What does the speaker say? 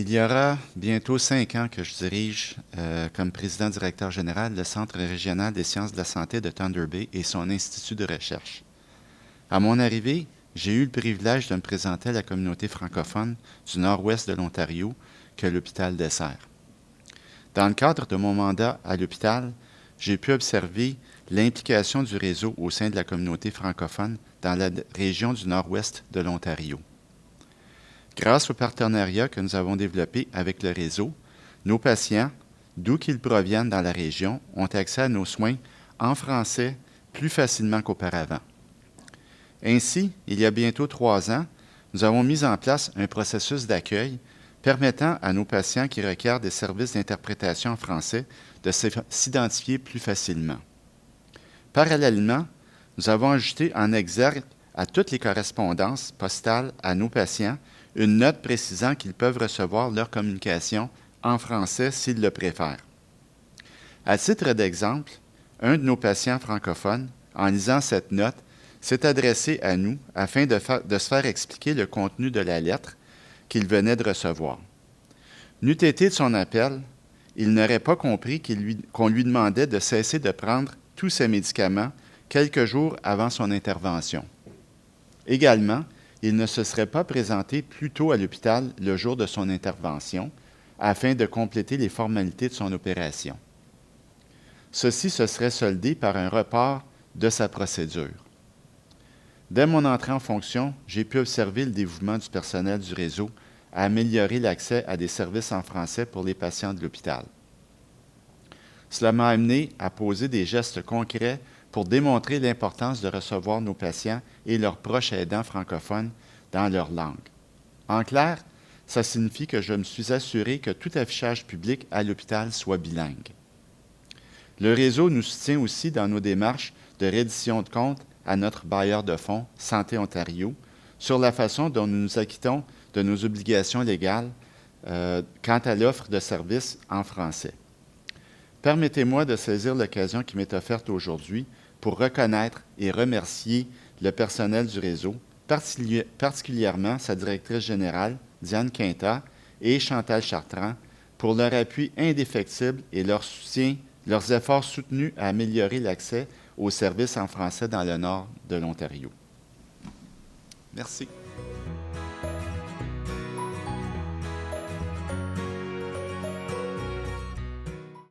Il y aura bientôt 5 ans que je dirige comme président-directeur général le Centre régional des sciences de la santé de Thunder Bay et son institut de recherche. À mon arrivée, j'ai eu le privilège de me présenter à la communauté francophone du nord-ouest de l'Ontario que l'hôpital dessert. Dans le cadre de mon mandat à l'hôpital, j'ai pu observer l'implication du réseau au sein de la communauté francophone dans la région du nord-ouest de l'Ontario. Grâce au partenariat que nous avons développé avec le réseau, nos patients, d'où qu'ils proviennent dans la région, ont accès à nos soins en français plus facilement qu'auparavant. Ainsi, il y a bientôt 3 ans, nous avons mis en place un processus d'accueil permettant à nos patients qui requièrent des services d'interprétation en français de s'identifier plus facilement. Parallèlement, nous avons ajouté en exergue à toutes les correspondances postales à nos patients une note précisant qu'ils peuvent recevoir leur communication en français s'ils le préfèrent. À titre d'exemple, un de nos patients francophones, en lisant cette note, s'est adressé à nous afin de se faire expliquer le contenu de la lettre qu'il venait de recevoir. N'eût été de son appel, il n'aurait pas compris qu'on lui demandait de cesser de prendre tous ses médicaments quelques jours avant son intervention. Également, il ne se serait pas présenté plus tôt à l'hôpital le jour de son intervention afin de compléter les formalités de son opération. Ceci se serait soldé par un report de sa procédure. Dès mon entrée en fonction, j'ai pu observer le dévouement du personnel du réseau à améliorer l'accès à des services en français pour les patients de l'hôpital. Cela m'a amené à poser des gestes concrets pour démontrer l'importance de recevoir nos patients et leurs proches aidants francophones dans leur langue. En clair, ça signifie que je me suis assuré que tout affichage public à l'hôpital soit bilingue. Le réseau nous soutient aussi dans nos démarches de reddition de comptes à notre bailleur de fonds, Santé Ontario, sur la façon dont nous nous acquittons de nos obligations légales quant à l'offre de services en français. Permettez-moi de saisir l'occasion qui m'est offerte aujourd'hui pour reconnaître et remercier le personnel du réseau, particulièrement sa directrice générale, Diane Quintat, et Chantal Chartrand, pour leur appui indéfectible et leur soutien, leurs efforts soutenus à améliorer l'accès aux services en français dans le nord de l'Ontario. Merci.